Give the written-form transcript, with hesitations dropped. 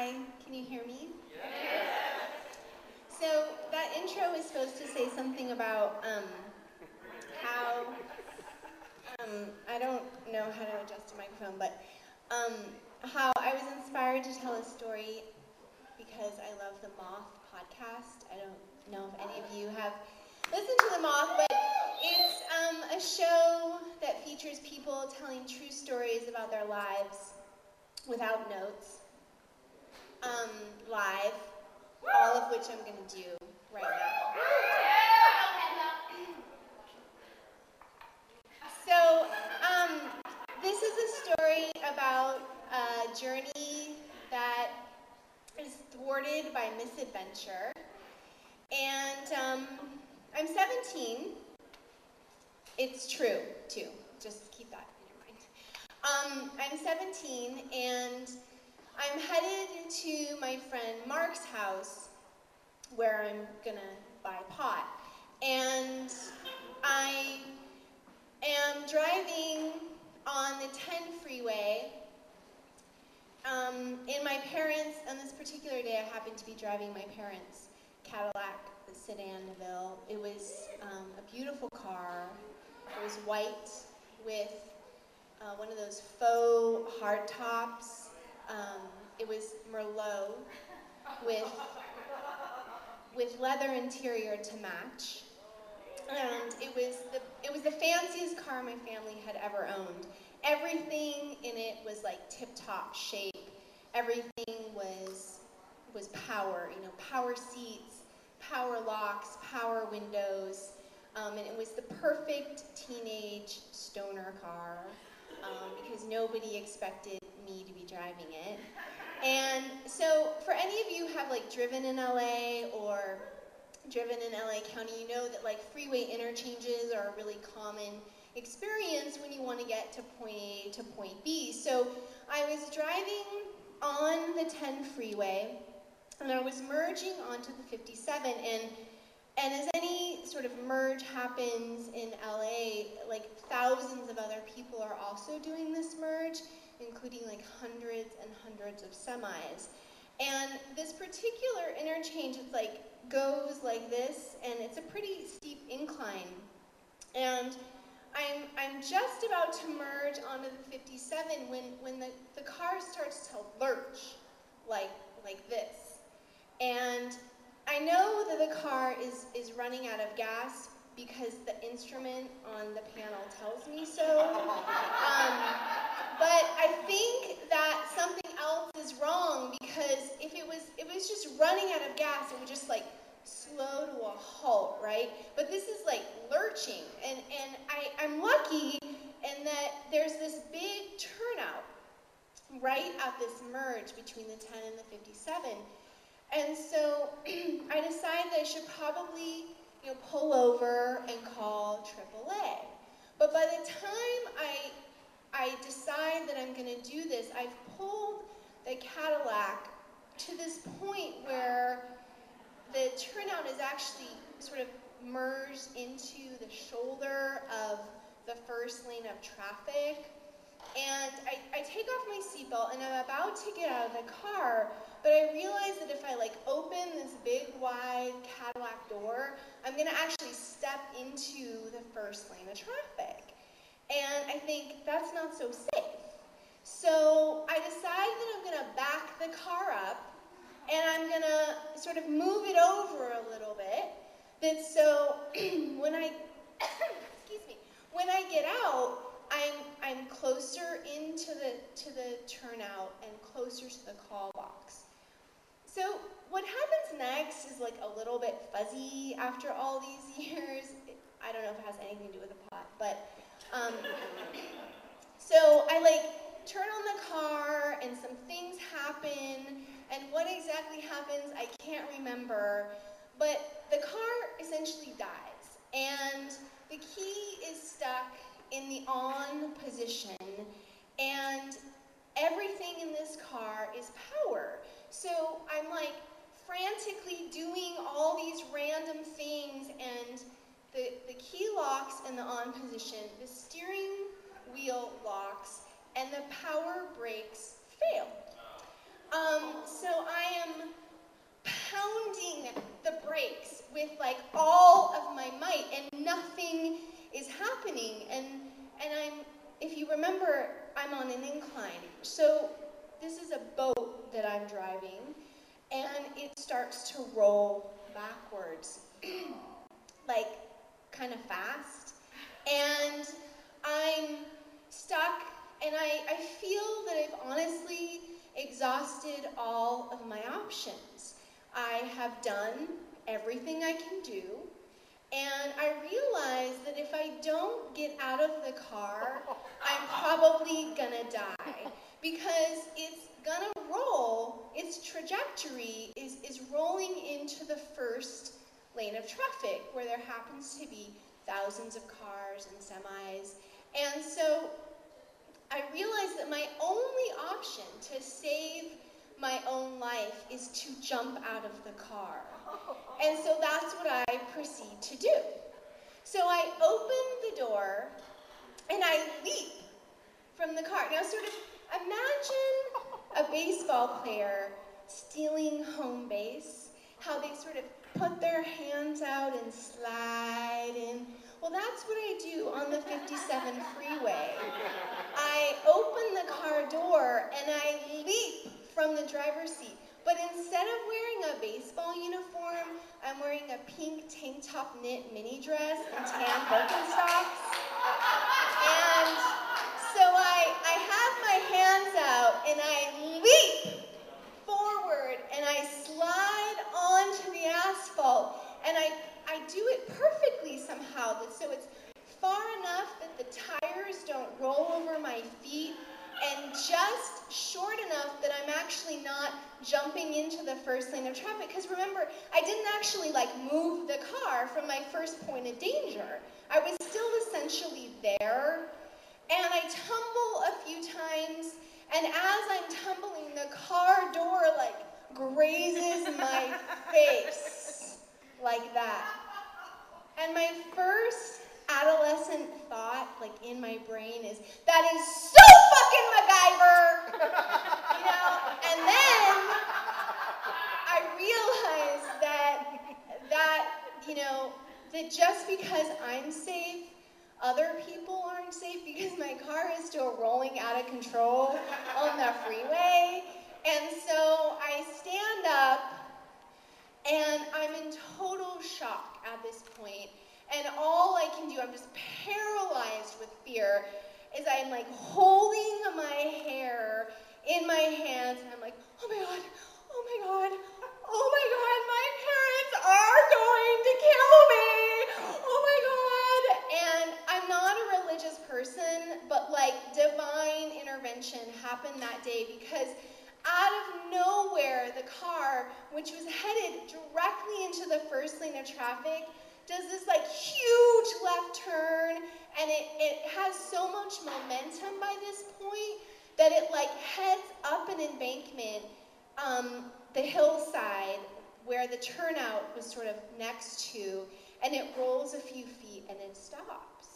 Hi, can you hear me? Yes. So that intro is supposed to say something about how, I don't know how to adjust a microphone, but how I was inspired to tell a story because I love the Moth podcast. I don't know if any of you have listened to the Moth, but it's a show that features people telling true stories about their lives without notes, live, all of which I'm going to do right now. So, this is a story about a journey that is thwarted by misadventure. And I'm 17. It's true, too. Just keep that in your mind. I'm 17, and I'm headed to my friend Mark's house, where I'm gonna buy pot. And I am driving on the 10 freeway. In my parents', on this particular day, I happened to be driving my parents' Cadillac sedan DeVille. It was a beautiful car. It was white with one of those faux hardtops. It was Merlot with leather interior to match. And it was the fanciest car my family had ever owned. Everything in it was like tip-top shape. Everything was power, power seats, power locks, power windows. And it was the perfect teenage stoner car because nobody expected me to be driving it. And so for any of you who have like driven in LA or driven in LA County, you know that like freeway interchanges are a really common experience when you want to get to point A to point B. So I was driving on the 10 freeway, and I was merging onto the 57, and as any sort of merge happens in LA, like thousands of other people are also doing this merge, including like hundreds and hundreds of semis. And this particular interchange, it's like goes like this, and it's a pretty steep incline. And I'm just about to merge onto the 57 when the car starts to lurch like this. And I know that the car is running out of gas because the instrument on the panel tells me so. But I think that something else is wrong, because if it was just running out of gas, it would just like slow to a halt, right? But this is like lurching, and I'm lucky in that there's this big turnout right at this merge between the 10 and the 57. And so I decided that I should probably, pull over and call AAA. But by the time I decide that I'm going to do this, I've pulled the Cadillac to this point where the turnout is actually sort of merged into the shoulder of the first lane of traffic. And I take off my seatbelt, and I'm about to get out of the car, but I realize that if I open this big wide Cadillac door, I'm going to actually step into the first lane of traffic. And I think that's not so safe. So I decide that I'm going to back the car up, and I'm going to sort of move it over a little bit. That so when I when I get out, I'm closer into the turnout and closer to the call box. So what happens next is a little bit fuzzy after all these years. I don't know if it has anything to do with the pot, but so I turn on the car, and some things happen, and what exactly happens I can't remember, but the car essentially dies, and the key is stuck in the on position, and everything in this car is power. So I'm frantically doing all these random things, and the key locks in the on position, the steering wheel locks, and the power brakes fail. So this is a boat that I'm driving, and it starts to roll backwards, like kind of fast, and I'm stuck, and I feel that I've honestly exhausted all of my options. I have done everything I can do, and I realize that if I don't get out of the car, I'm probably gonna die, because it's gonna roll, its trajectory is rolling into the first lane of traffic, where there happens to be thousands of cars and semis. And so I realized that my only option to save my own life is to jump out of the car. And so that's what I proceed to do. So I open the door and I leap from the car. Now sort of imagine a baseball player stealing home base, how they sort of put their hands out and slide in. Well, that's what I do on the 57 freeway. I open the car door and I leap from the driver's seat. But instead of wearing a baseball uniform, I'm wearing a pink tank top knit mini dress and tan Birkenstocks. And so I have my hands out and I leap forward and I slide onto the asphalt, and I do it perfectly somehow, so it's far enough that the tires don't roll over my feet, and just short enough that I'm actually not jumping into the first lane of traffic. Because remember, I didn't actually move the car from my first point of danger. I was still essentially there, and I tumble a few times, and as I'm tumbling, the car door grazes my face like that. And my first adolescent thought, in my brain, is, that is so fucking MacGyver! And then I realized that just because I'm safe, other people aren't safe, because my car is still rolling out of control on the freeway. And so I stand up, and I'm in total shock at this point. And all I can do, I'm just paralyzed with fear, is I'm holding my hair in my hands, and I'm like, oh my God, oh my God, oh my God, my parents are going to kill me, oh my God. And I'm not a religious person, but divine intervention happened that day, because out of nowhere, the car, which was headed directly into the first lane of traffic, does this huge left turn, and it has so much momentum by this point that it heads up an embankment, the hillside where the turnout was sort of next to, and it rolls a few feet and it stops.